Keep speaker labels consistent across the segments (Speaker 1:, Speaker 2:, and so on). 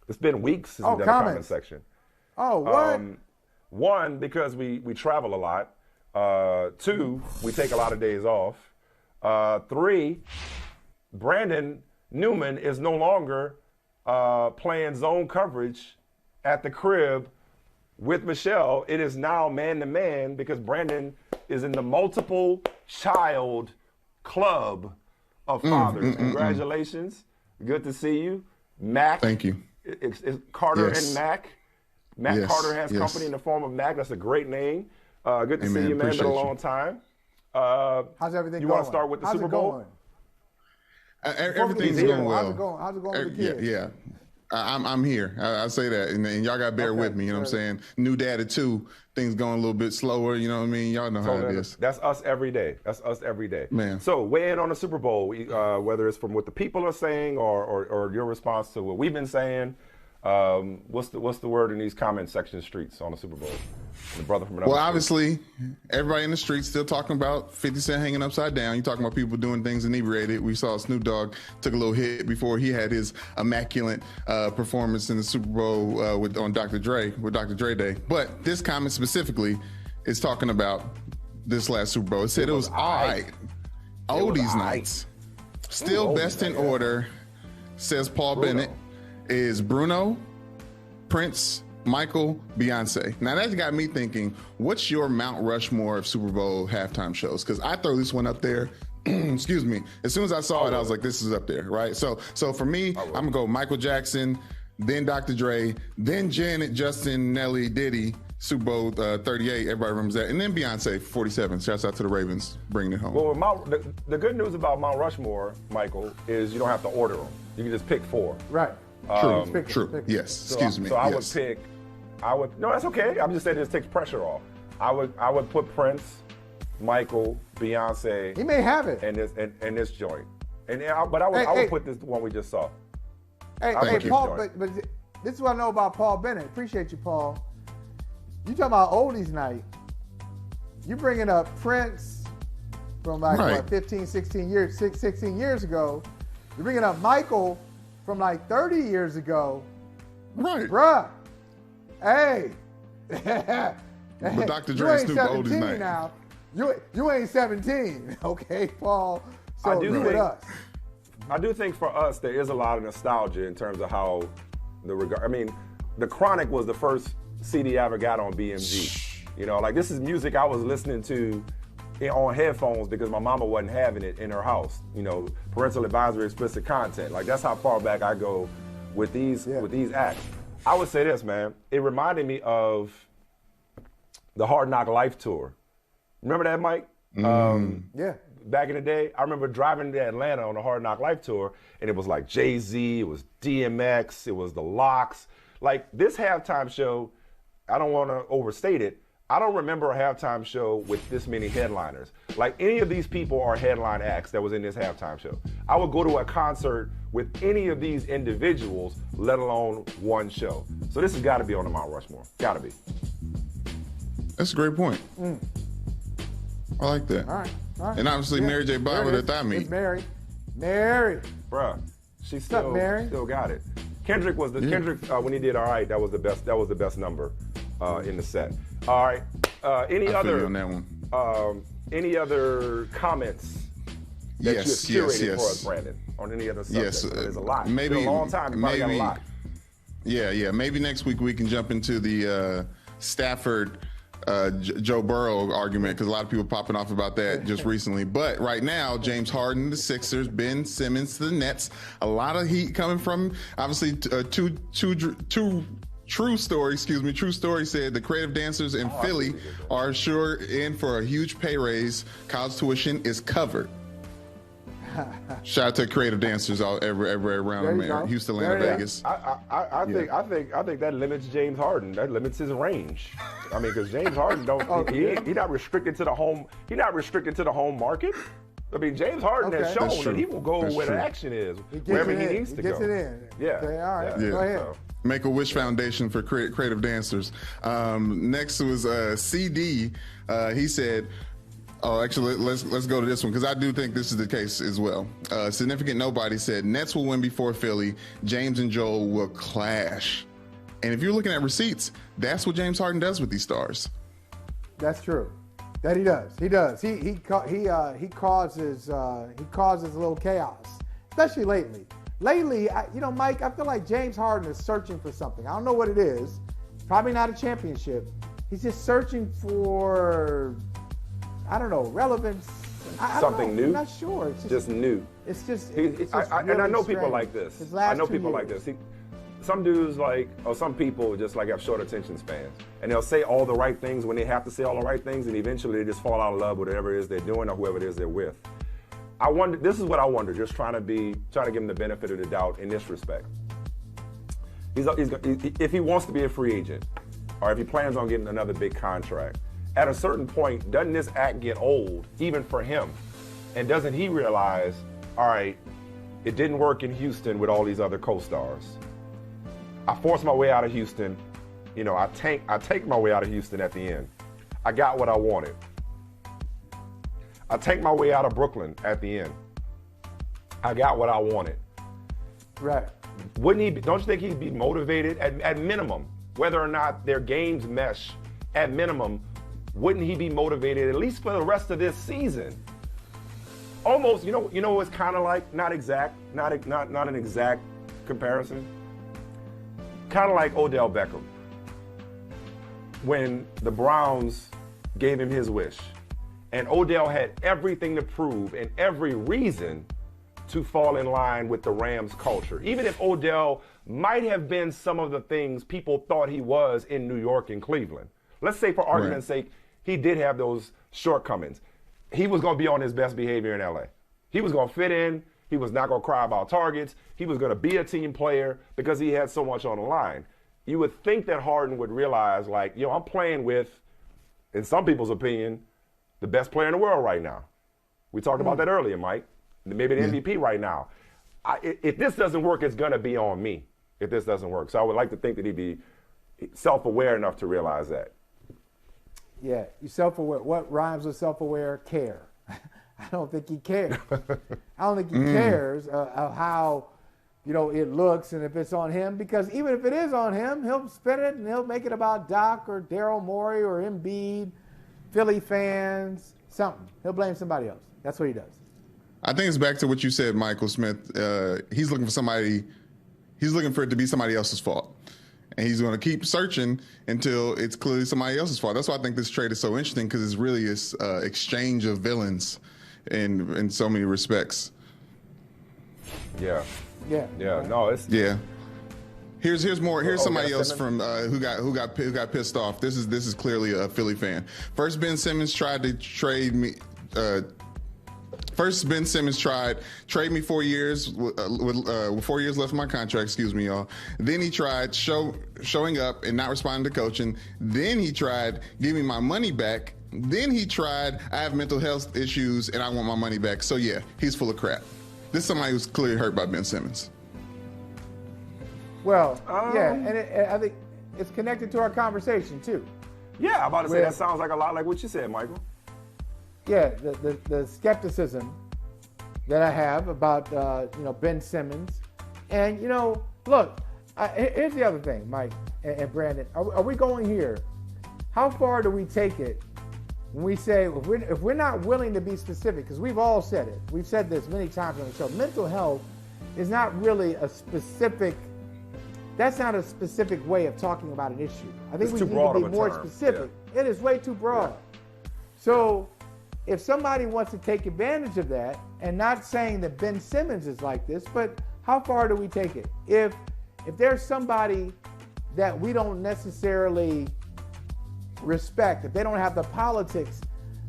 Speaker 1: It's been weeks since we've done a comment section.
Speaker 2: Oh, what?
Speaker 1: One, because we travel a lot. Two, we take a lot of days off. Three, Brandon Newman is no longer playing zone coverage at the crib with Michelle. It is now man-to-man because Brandon is in the multiple child club of fathers. Congratulations. Good to see you. Mac.
Speaker 3: Thank you.
Speaker 1: It's Carter and Mac. Mac Carter has company in the form of Mac. That's a great name. Good to see you, man. Been a long time.
Speaker 2: How's everything going?
Speaker 1: You want to start with the Super Bowl?
Speaker 3: Everything's going well.
Speaker 2: How's it going with the kids?
Speaker 3: Yeah. I'm here. I say that, and y'all got to bear with me. You know what I'm saying? New daddy too. Things going a little bit slower. You know what I mean? Y'all know how it is.
Speaker 1: That's us every day.
Speaker 3: Man.
Speaker 1: So weigh in on the Super Bowl, whether it's from what the people are saying or your response to what we've been saying. What's the word in these comment section streets on the Super Bowl? The brother from
Speaker 3: well, obviously, everybody in the streets still talking about 50 Cent hanging upside down. You talking about people doing things inebriated. We saw Snoop Dogg took a little hit before he had his immaculate performance in the Super Bowl on Dr. Dre, with Dr. Dre Day. But this comment specifically is talking about this last Super Bowl. It said it was all right. Oldies nights. Still best in order, says Paul Bennett, is Bruno, Prince, Michael, Beyonce. Now that got me thinking, what's your Mount Rushmore of Super Bowl halftime shows? Because I throw this one up there. Excuse me. As soon as I saw it, I was like, this is up there, right? So for me, I'm going to go Michael Jackson, then Dr. Dre, then Janet, Justin, Nelly, Diddy, Super Bowl 38. Everybody remembers that. And then Beyonce, 47. Shouts out to the Ravens, bringing it home.
Speaker 1: Well, the good news about Mount Rushmore, Michael, is you don't have to order them. You can just pick four.
Speaker 2: Right.
Speaker 3: True. Yes. Excuse me.
Speaker 1: So I would pick. No, that's okay. I'm just saying this takes pressure off. I would put Prince, Michael, Beyonce.
Speaker 2: He may have it.
Speaker 1: And this joint. But I would put this one we just saw.
Speaker 2: Hey, Paul. But this is what I know about Paul Bennett. Appreciate you, Paul. You talking about oldies night? You bringing up Prince from what, 15, 16 years ago. You're bringing up Michael from 30 years ago.
Speaker 3: Right.
Speaker 2: Bruh. Hey.
Speaker 3: But Dr. Dre Snoop oldies night.
Speaker 2: Now. You ain't 17, okay, Paul? So with us.
Speaker 1: I do think for us there is a lot of nostalgia in terms of how the Chronic was the first CD I ever got on BMG. This is music I was listening to on headphones because my mama wasn't having it in her house. Parental advisory, explicit content. That's how far back I go with these acts. I would say this, man. It reminded me of the Hard Knock Life tour. Remember that, Mike?
Speaker 2: Yeah.
Speaker 1: Back in the day, I remember driving to Atlanta on the Hard Knock Life tour, and it was like Jay-Z, it was DMX, it was the Lox. This halftime show, I don't want to overstate it, I don't remember a halftime show with this many headliners. Any of these people are headline acts that was in this halftime show. I would go to a concert with any of these individuals, let alone one show. So this has got to be on the Mount Rushmore. Got to be.
Speaker 3: That's a great point. I like that.
Speaker 2: All right.
Speaker 3: And obviously Mary J. Blige with her thigh meat.
Speaker 2: It's Mary.
Speaker 1: Bruh, she still got it. Kendrick was when he did All Right, that was the best number in the set. All right. Any other comments that you have curated for us, Brandon, on any other subject?
Speaker 3: Yes,
Speaker 1: there's a lot.
Speaker 3: Maybe
Speaker 1: it's been a long time. You probably got a lot.
Speaker 3: Yeah. Maybe next week we can jump into the Stafford Joe Burrow argument because a lot of people popping off about that just recently. But right now, James Harden, the Sixers, Ben Simmons, the Nets. A lot of heat coming from obviously True Story said the creative dancers in Philly are sure in for a huge pay raise. College tuition is covered. Shout out to creative dancers everywhere around Houston, Atlanta, Vegas.
Speaker 1: I think that limits James Harden. That limits his range. Because James Harden he's not restricted to the home. He's not restricted to the home market. James Harden has shown that he will go where the action is, wherever he needs to go.
Speaker 2: Gets it in.
Speaker 1: Yeah.
Speaker 2: Okay, all right.
Speaker 3: Yeah.
Speaker 2: Go ahead.
Speaker 3: Make-A-Wish Foundation for creative dancers. Next was CD. He said, Oh, actually, let's go to this one because I do think this is the case as well. Significant Nobody said Nets will win before Philly. James and Joel will clash. And if you're looking at receipts, that's what James Harden does with these stars. That's
Speaker 2: true. That he does. He does. He causes a little chaos, especially lately. Lately, Mike, I feel like James Harden is searching for something. I don't know what it is. Probably not a championship. He's just searching for, I don't know, relevance.
Speaker 1: Something new?
Speaker 2: I'm not sure. It's
Speaker 1: just new.
Speaker 2: It's just.
Speaker 1: And I know people like this. I know people like this. Some dudes some people just have short attention spans. And they'll say all the right things when they have to say all the right things, and eventually they just fall out of love with whatever it is they're doing or whoever it is they're with. This is what I wonder, just trying to give him the benefit of the doubt in this respect. If he wants to be a free agent, or if he plans on getting another big contract, at a certain point, doesn't this act get old, even for him? And doesn't he realize, all right, it didn't work in Houston with all these other co-stars. I forced my way out of Houston. I take my way out of Houston at the end. I got what I wanted. I take my way out of Brooklyn at the end. I got what I wanted.
Speaker 2: Right.
Speaker 1: Don't you think he'd be motivated at minimum, whether or not their games mesh, at minimum, wouldn't he be motivated at least for the rest of this season? Almost, it's kind of like, not an exact comparison. Kind of like Odell Beckham. When the Browns gave him his wish, and Odell had everything to prove and every reason to fall in line with the Rams culture. Even if Odell might have been some of the things people thought he was in New York and Cleveland. Let's say, for argument's sake, he did have those shortcomings. He was going to be on his best behavior in LA. He was going to fit in. He was not going to cry about targets. He was going to be a team player because he had so much on the line. You would think that Harden would realize, I'm playing with, in some people's opinion, the best player in the world right now. We talked about that earlier, Mike. Maybe the MVP right now. If this doesn't work, it's going to be on me if this doesn't work. So I would like to think that he'd be self-aware enough to realize that.
Speaker 2: Yeah, you self-aware. What rhymes with self-aware? Care. I don't think he cares. I don't think he cares of how, it looks and if it's on him. Because even if it is on him, he'll spin it and he'll make it about Doc or Daryl Morey or Embiid, Philly fans, something. He'll blame somebody else. That's what he does.
Speaker 3: I think it's back to what you said, Michael Smith. He's looking for it to be somebody else's fault. And he's going to keep searching until it's clearly somebody else's fault. That's why I think this trade is so interesting, because it's really this exchange of villains in so many respects.
Speaker 1: Yeah. No, it's
Speaker 3: Here's more. Here's somebody else from who got pissed off. This is clearly a Philly fan. First, Ben Simmons tried to trade me. Trade me 4 years with 4 years left of my contract. Excuse me, y'all. Then he tried showing up and not responding to coaching. Then he tried giving me my money back. Then he tried, I have mental health issues and I want my money back. So yeah, he's full of crap. This is somebody who's clearly hurt by Ben Simmons.
Speaker 2: Well, and I think it's connected to our conversation too.
Speaker 1: Yeah, I'm about to say that sounds like a lot like what you said, Michael.
Speaker 2: Yeah, the skepticism that I have about Ben Simmons, and look, here's the other thing, Mike and Brandon. Are we going here? How far do we take it when we say if we're not willing to be specific? Because we've all said it. We've said this many times on the show. Mental health is not really a specific. That's not a specific way of talking about an issue. I think we need to be more specific. Yeah. It is way too broad. Yeah. So if somebody wants to take advantage of that, and not saying that Ben Simmons is like this, but how far do we take it? If there's somebody that we don't necessarily respect, if they don't have the politics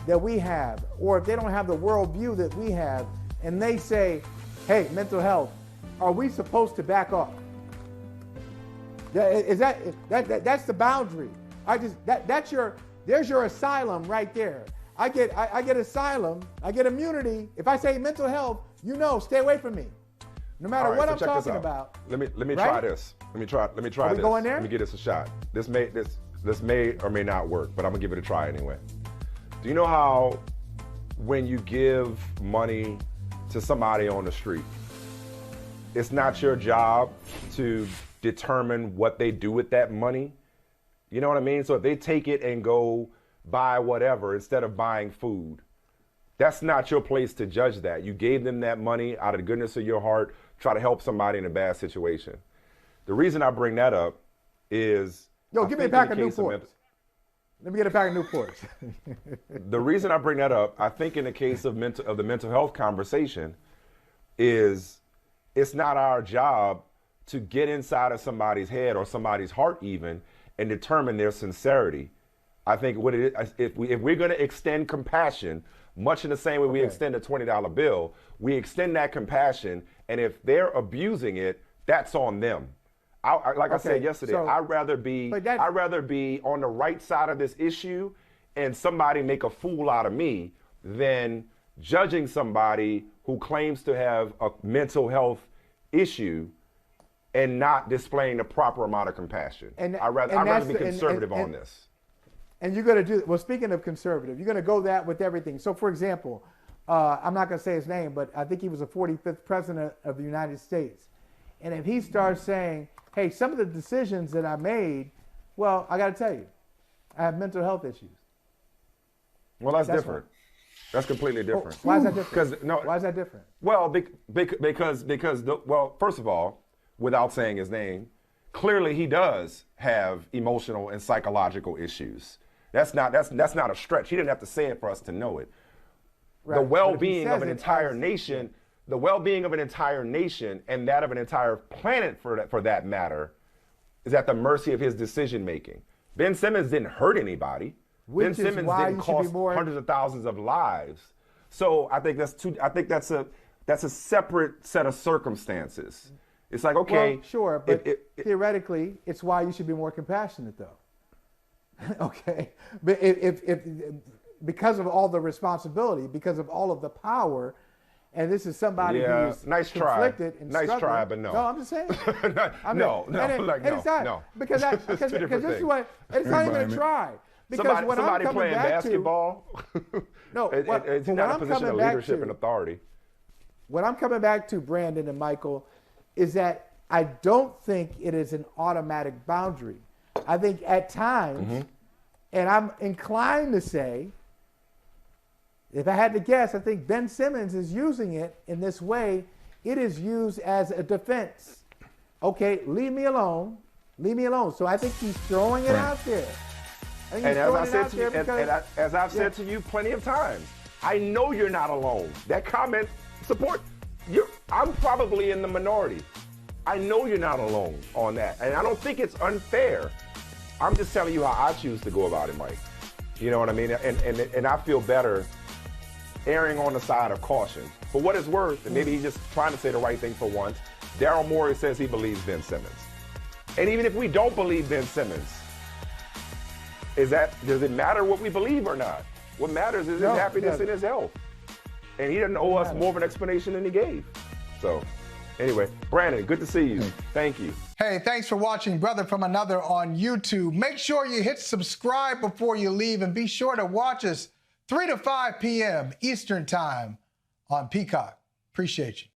Speaker 2: that we have, or if they don't have the worldview that we have, and they say, hey, mental health, are we supposed to back off? That's the boundary. There's your asylum right there. I get asylum, I get immunity. If I say mental health, stay away from me. No matter what I'm talking about.
Speaker 1: Let me try this. Let me try this.
Speaker 2: Are we going there?
Speaker 1: Let me give this a shot. This may or may not work, but I'm gonna give it a try anyway. Do you know how when you give money to somebody on the street, it's not your job to determine what they do with that money. You know what I mean? So if they take it and go buy whatever instead of buying food, that's not your place to judge that. You gave them that money out of the goodness of your heart, try to help somebody in a bad situation. The reason I bring that up is...
Speaker 2: Yo, give me a pack of Newports. Let me get a pack of Newports.
Speaker 1: The reason I bring that up, I think in the case of the mental health conversation, is it's not our job to get inside of somebody's head or somebody's heart even and determine their sincerity. I think what it is, if we're going to extend compassion, much in the same way we extend a $20 bill, we extend that compassion, and if they're abusing it, that's on them. I said yesterday, I'd rather be on the right side of this issue and somebody make a fool out of me than judging somebody who claims to have a mental health issue and not displaying the proper amount of compassion. I'd rather be conservative on this.
Speaker 2: And you're going to do, well, speaking of conservative, you're going to go that with everything. So, for example, I'm not going to say his name, but I think he was the 45th president of the United States. And if he starts saying, hey, some of the decisions that I made, well, I got to tell you, I have mental health issues.
Speaker 1: Well, that's different. That's completely different.
Speaker 2: Why is that different? Why is that different?
Speaker 1: Well, because first of all, without saying his name, clearly he does have emotional and psychological issues. That's not a stretch. He didn't have to say it for us to know it. Right. The well-being of an entire nation. The well-being of an entire nation and that of an entire planet, for that matter, is at the mercy of his decision-making. Ben Simmons didn't hurt anybody. Ben Simmons didn't cost hundreds of thousands of lives. So I think that's a separate set of circumstances. It's like, okay.
Speaker 2: Well, sure, but theoretically, it's why you should be more compassionate, though. Okay, but if because of all the responsibility, because of all of the power. And this is somebody who is conflicted and struggling. Nice try, but no. No, I'm just saying.
Speaker 1: No.
Speaker 2: Because this is what, it's not even a try. Because
Speaker 1: somebody playing basketball, it's not a position of leadership and authority.
Speaker 2: What I'm coming back to, Brandon and Michael, is that I don't think it is an automatic boundary. I think at times, and I'm inclined to say, if I had to guess, I think Ben Simmons is using it in this way. It is used as a defense. Okay, leave me alone. Leave me alone. So I think he's throwing it out there.
Speaker 1: And as I've said to you plenty of times, I know you're not alone. That comment I'm probably in the minority. I know you're not alone on that. And I don't think it's unfair. I'm just telling you how I choose to go about it, Mike. You know what I mean? And I feel better erring on the side of caution. For what it's worth, and maybe he's just trying to say the right thing for once, Daryl Morey says he believes Ben Simmons. And even if we don't believe Ben Simmons, does it matter what we believe or not? What matters is his happiness and his health. And he doesn't owe us more of an explanation than he gave. So, anyway, Brandon, good to see you. Thank you.
Speaker 2: Hey, thanks for watching Brother from Another on YouTube. Make sure you hit subscribe before you leave, and be sure to watch us 3 to 5 p.m. Eastern Time on Peacock. Appreciate you.